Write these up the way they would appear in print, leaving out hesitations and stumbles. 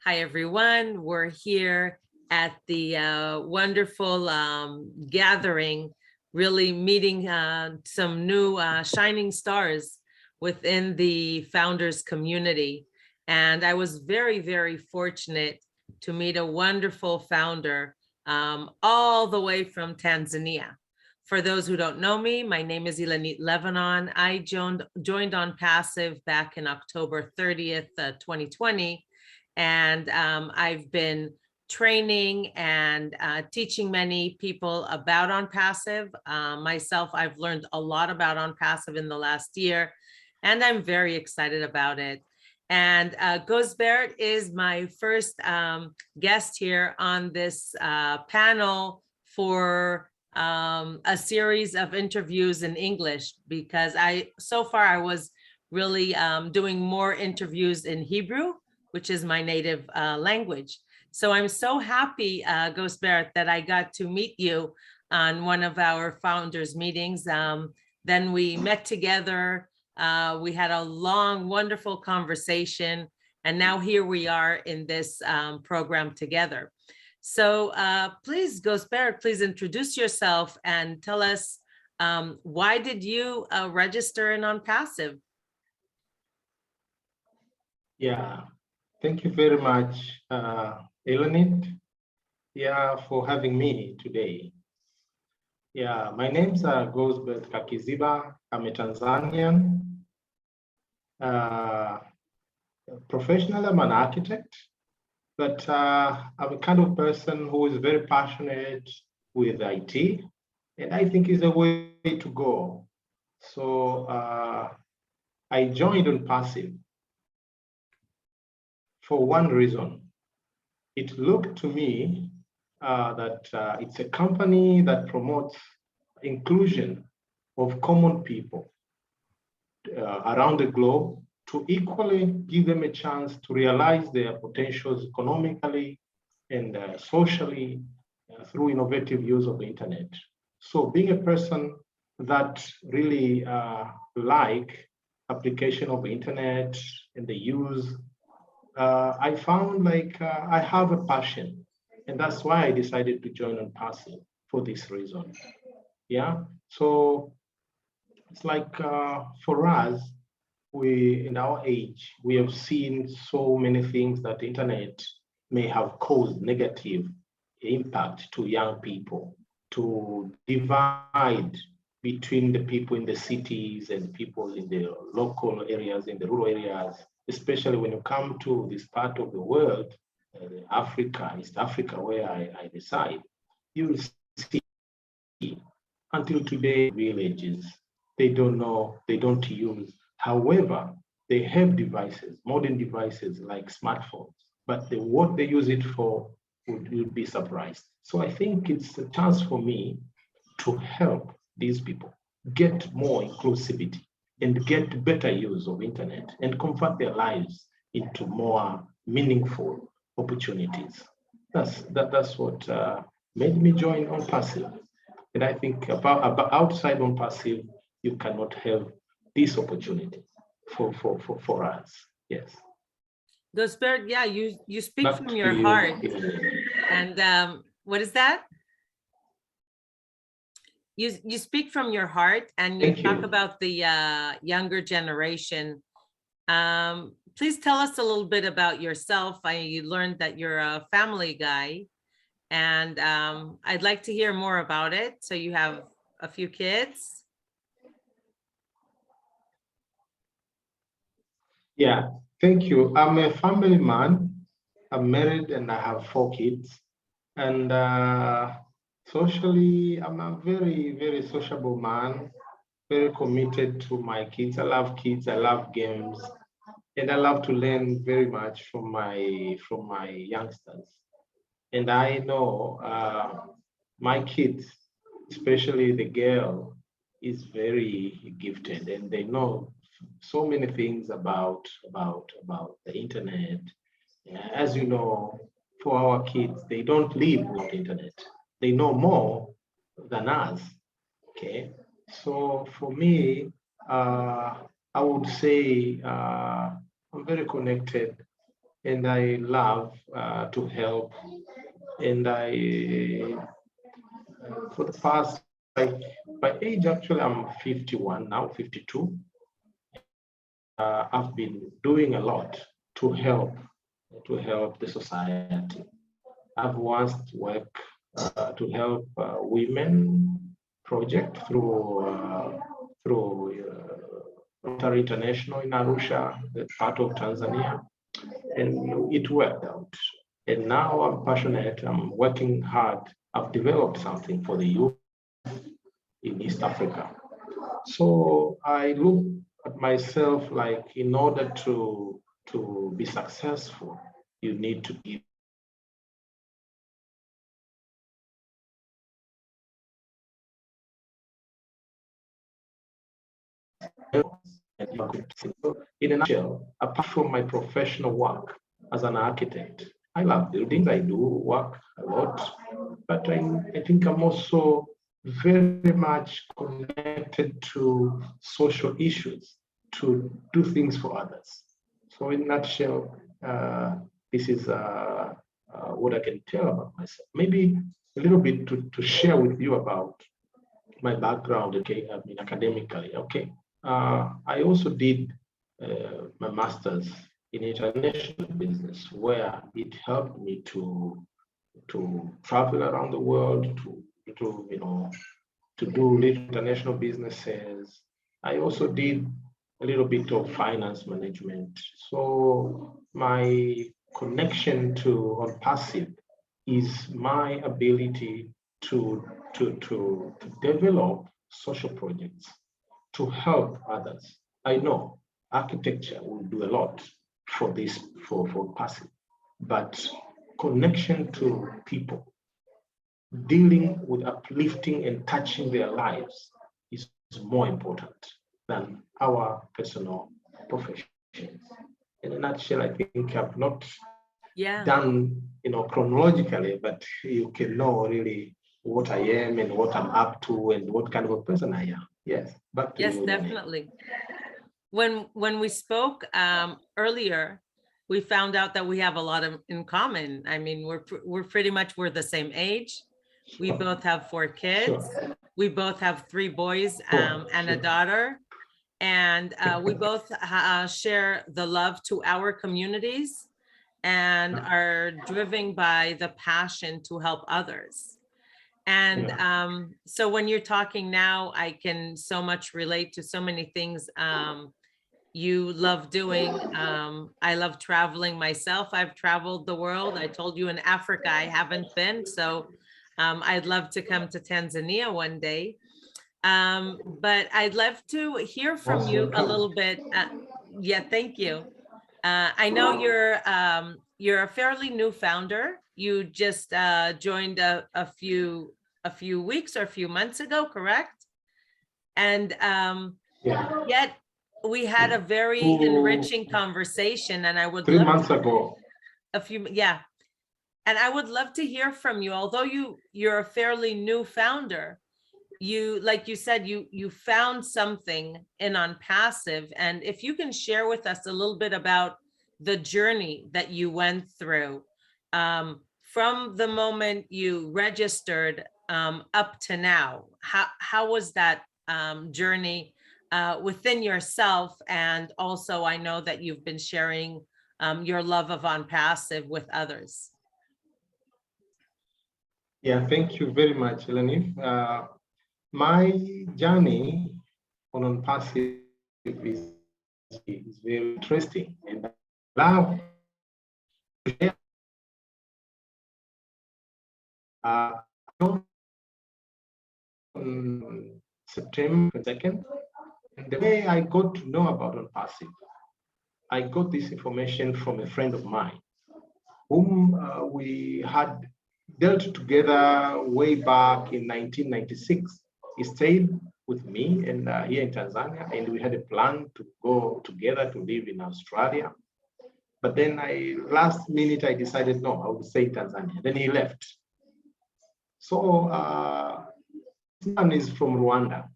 Hi, everyone. We're here at the wonderful gathering, really meeting some new shining stars within the founders community. And I was very, very fortunate to meet a wonderful founder all the way from Tanzania. For those who don't know me, my name is Ilanit Levanon. I joined on Passive back in October 30th, 2020. And I've been training and teaching many people about OnPassive. Myself, I've learned a lot about OnPassive in the last year, and I'm very excited about it. And Ghost Barrett is my first guest here on this panel for a series of interviews in English, because so far I was really doing more interviews in Hebrew, which is my native language. So I'm so happy, Ghost Barrett, that I got to meet you on one of our founders meetings. Then we met together. We had a long, wonderful conversation. And now here we are in this program together. So please, Ghost Barrett, please introduce yourself and tell us why did you register in OnPassive? Yeah. Thank you very much, Elenit, for having me today. Yeah, my name's Gosbert Kakiziba. I'm a Tanzanian. Professionally, I'm an architect, but I'm a kind of person who is very passionate with IT, and I think is a way to go. So I joined OnPassive for one reason. It looked to me that it's a company that promotes inclusion of common people around the globe to equally give them a chance to realize their potentials economically and socially through innovative use of the internet. So being a person that really like application of the internet and the use, I found like I have a passion, and that's why I decided to join OnPassive for this reason. Yeah, so it's like for us, we in our age, we have seen so many things that the internet may have caused negative impact to young people, to divide between the people in the cities and people in the local areas, in the rural areas, especially when you come to this part of the world, Africa, East Africa, where I reside, you will see until today villages, they don't know, they don't use. However, they have devices, modern devices like smartphones, but what they use it for, you'd be surprised. So I think it's a chance for me to help these people get more inclusivity and get better use of internet and convert their lives into more meaningful opportunities. That's what made me join OnPassive. And I think about outside OnPassive, you cannot have this opportunity for us. Yes. Ghost Barrett, yeah, you speak Back from to your you. heart. And what is that? You speak from your heart, and you Thank talk you. about the younger generation. Please tell us a little bit about yourself. I learned that you're a family guy, and I'd like to hear more about it. So you have a few kids. Yeah, thank you. I'm a family man. I'm married and I have 4 kids. And socially, I'm a very, very sociable man, very committed to my kids. I love kids, I love games, and I love to learn very much from my youngsters. And I know my kids, especially the girl, is very gifted, and they know so many things about the internet. As you know, for our kids, they don't live with internet. They know more than us. Okay, so for me, I would say I'm very connected and I love to help. And for the past, by age, actually, I'm 51 now, 52. I've been doing a lot to help the society. I've once worked to help women project through Rotary International in Arusha, the part of Tanzania, and it worked out. And now I'm passionate. I'm working hard. I've developed something for the youth in East Africa. So I look at myself like, in order to be successful, you need to give. In a nutshell, apart from my professional work as an architect, I love buildings. I do work a lot, but I think I'm also very much connected to social issues, to do things for others. So in a nutshell, this is what I can tell about myself. Maybe a little bit to share with you about my background, okay, I mean, academically, okay. I also did my master's in international business, where it helped me to travel around the world, to to do international businesses. I also did a little bit of finance management. So my connection to OnPassive is my ability to develop social projects to help others. I know architecture will do a lot for this, for passive, but connection to people, dealing with uplifting and touching their lives is more important than our personal professions. In a nutshell, I think I've not done, chronologically, but you can know really what I am and what I'm up to and what kind of a person I am. Yes, back to you. Yes, definitely. When we spoke earlier, we found out that we have a lot in common. I mean, we're pretty much, we're the same age. We both have 4 kids. Sure. We both have 3 boys and a daughter. And we both share the love to our communities and are driven by the passion to help others. And so when you're talking now, I can so much relate to so many things you love doing. I love traveling myself. I've traveled the world. I told you in Africa, I haven't been. So I'd love to come to Tanzania one day. But I'd love to hear from you a little bit. Yeah, thank you. I know you're a fairly new founder. You just joined a few weeks or a few months ago, correct? And yet we had a very enriching conversation, and I would 3 months ago. And I would love to hear from you. Although you're a fairly new founder, you, like you said, you found something in OnPassive. And if you can share with us a little bit about the journey that you went through from the moment you registered up to now. How was that journey within yourself? And also, I know that you've been sharing your love of OnPassive with others. Yeah, thank you very much, Eleni. My journey on OnPassive is very interesting, and I love to share. On September 2nd, and the way I got to know about OnPassive, I got this information from a friend of mine, whom we had dealt together way back in 1996. He stayed with me and here in Tanzania, and we had a plan to go together to live in Australia. But then last minute, I decided, no, I would stay in Tanzania. Then he left. So this man is from Rwanda.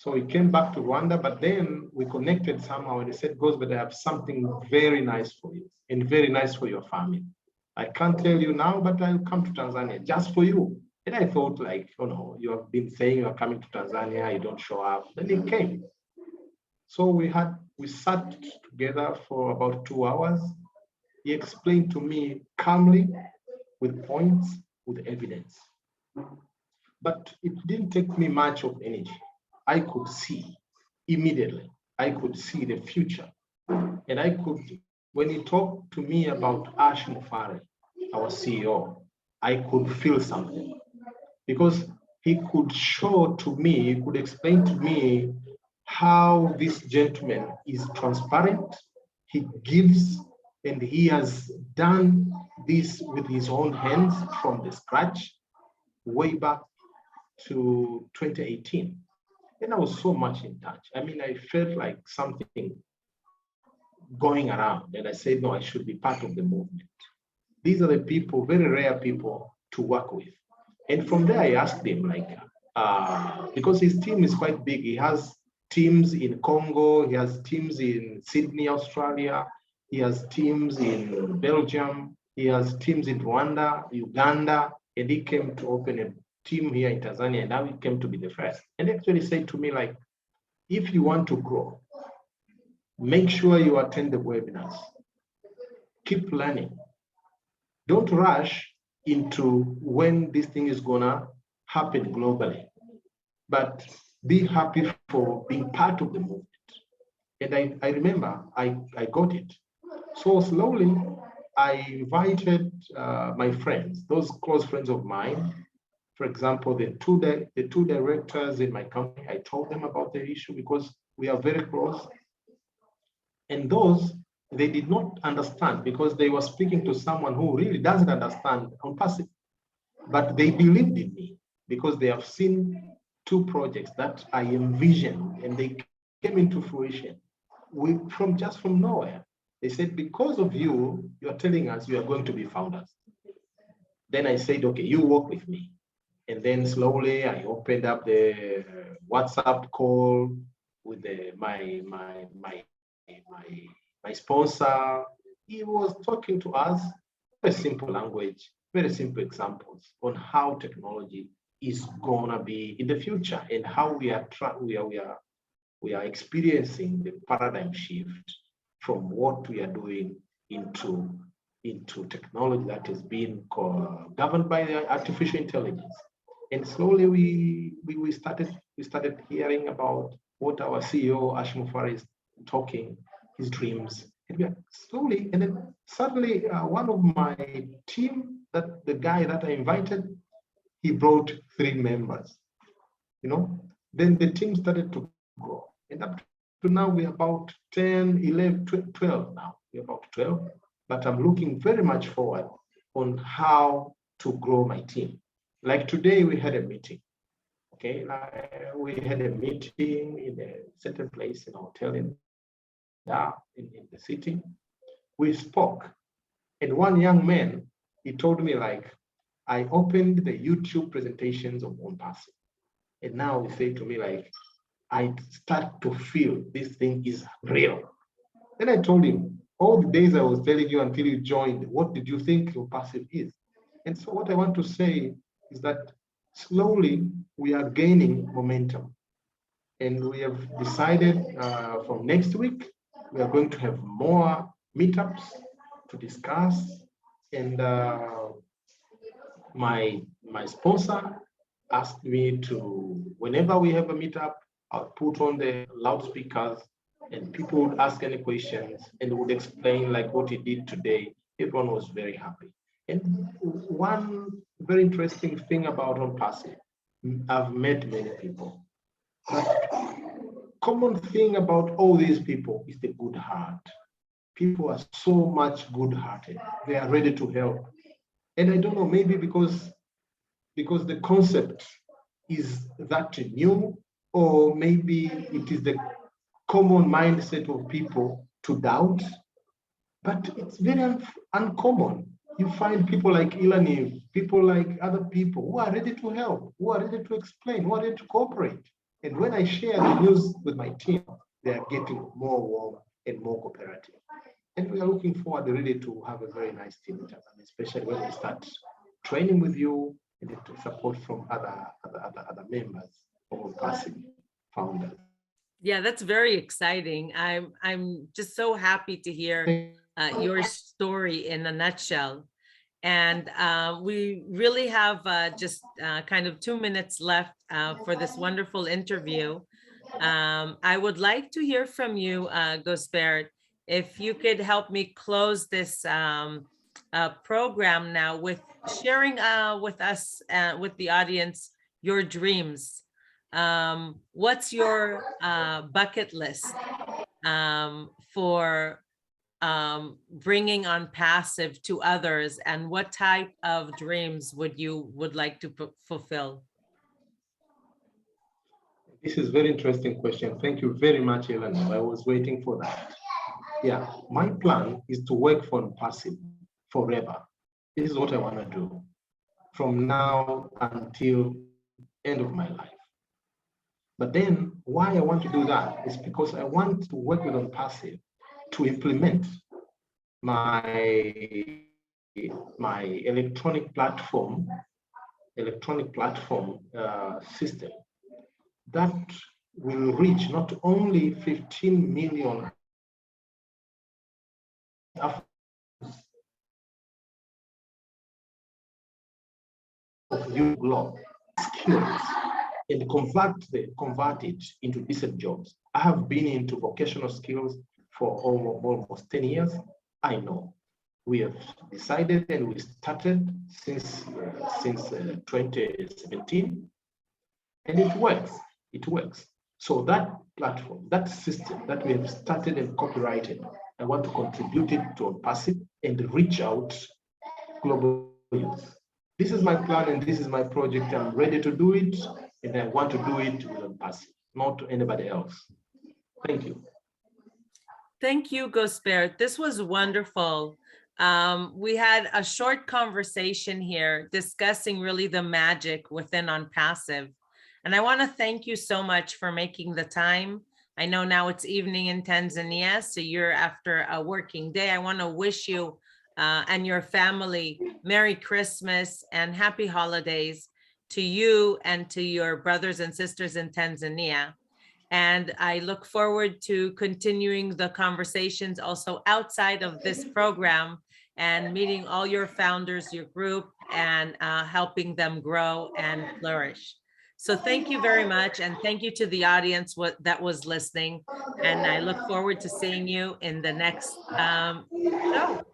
So we came back to Rwanda, but then we connected somehow and he said, Gosbert, I have something very nice for you and very nice for your family. I can't tell you now, but I'll come to Tanzania just for you. And I thought like, oh no, you have been saying you're coming to Tanzania, you don't show up. Then he came. So we sat together for about 2 hours. He explained to me calmly, with points, with evidence. But it didn't take me much of energy. I could see immediately, I could see the future. And I could, when he talked to me about Ash Mufare, our CEO, I could feel something because he could show to me, he could explain to me how this gentleman is transparent, he gives, and he has done this with his own hands from the scratch way back to 2018. And I was so much in touch. I mean, I felt like something going around, and I said, no, I should be part of the movement. These are the people, very rare people to work with. And from there, I asked him, like, because his team is quite big. He has teams in Congo, he has teams in Sydney, Australia, he has teams in Belgium, he has teams in Rwanda, Uganda, and he came to open a team here in Tanzania, and now he came to be the first. And actually said to me, like, if you want to grow, make sure you attend the webinars. Keep learning. Don't rush into when this thing is gonna happen globally, but be happy for being part of the movement. And I remember I got it. So slowly, I invited my friends, those close friends of mine. For example, the two directors in my company, I told them about the issue because we are very close. And those, they did not understand because they were speaking to someone who really doesn't understand on passive. But they believed in me because they have seen 2 projects that I envisioned and they came into fruition from nowhere. They said, because of you, you're telling us you are going to be founders. Then I said, okay, you work with me. And then slowly I opened up the WhatsApp call with my sponsor. He was talking to us very simple language, very simple examples on how technology is gonna be in the future and how we are experiencing the paradigm shift from what we are doing into technology that is being governed by the artificial intelligence. And slowly we started hearing about what our CEO Ash Mufare is talking, his dreams. And we are slowly, and then suddenly one of my team, that the guy that I invited, he brought 3 members, then the team started to grow. And up to now, we're about 10, 11, 12 now. We're about 12, but I'm looking very much forward on how to grow my team. Like today, we had a meeting. Okay, we had a meeting in a certain place in a hotel in the city. We spoke, and one young man, he told me, like, I opened the YouTube presentations of OnPassive, and now he said to me, like, I start to feel this thing is real. Then I told him, all the days I was telling you until you joined, what did you think OnPassive is? And so what I want to say is that slowly we are gaining momentum. And we have decided from next week, we are going to have more meetups to discuss. And my sponsor asked me to, whenever we have a meetup, I'll put on the loudspeakers and people would ask any questions and would explain like what he did today. Everyone was very happy. And one very interesting thing about OnPassive, I've met many people. But common thing about all these people is the good heart. People are so much good-hearted. They are ready to help. And I don't know, maybe because the concept is that new, or maybe it is the common mindset of people to doubt, but it's very uncommon. You find people like Ilani, people like other people who are ready to help, who are ready to explain, who are ready to cooperate. And when I share the news with my team, they are getting more warm and more cooperative. And we are looking forward really to have a very nice team in Tanzania, especially when we start training with you and the support from other members of Passive founders. Yeah, that's very exciting. I'm just so happy to hear your story in a nutshell. And we really have just kind of 2 minutes left for this wonderful interview. I would like to hear from you, Gospert, if you could help me close this program now with sharing with us, with the audience, your dreams. What's your bucket list for bringing on Passive to others, and what type of dreams would like to fulfill? This is a very interesting question. Thank you very much, Ellen. I was waiting for that. Yeah, my plan is to work for Passive forever. This is what I want to do from now until end of my life. But then why I want to do that is because I want to work with Passive to implement my electronic platform system that will reach not only 15 million of new globe skills and convert it into decent jobs. I have been into vocational skills for almost 10 years. I know we have decided and we started since 2017, and it works. It works. So that platform, that system that we have started and copyrighted, I want to contribute it to Passive and reach out global youth. This is my plan and this is my project. I'm ready to do it, and I want to do it with Passive, not to anybody else. Thank you. Thank you, Gospert. This was wonderful. We had a short conversation here discussing really the magic within OnPassive. And I want to thank you so much for making the time. I know now it's evening in Tanzania, so you're after a working day. I want to wish you and your family Merry Christmas and Happy Holidays to you and to your brothers and sisters in Tanzania. And I look forward to continuing the conversations also outside of this program and meeting all your founders, your group, and helping them grow and flourish. So thank you very much. And thank you to the audience that was listening. And I look forward to seeing you in the next show.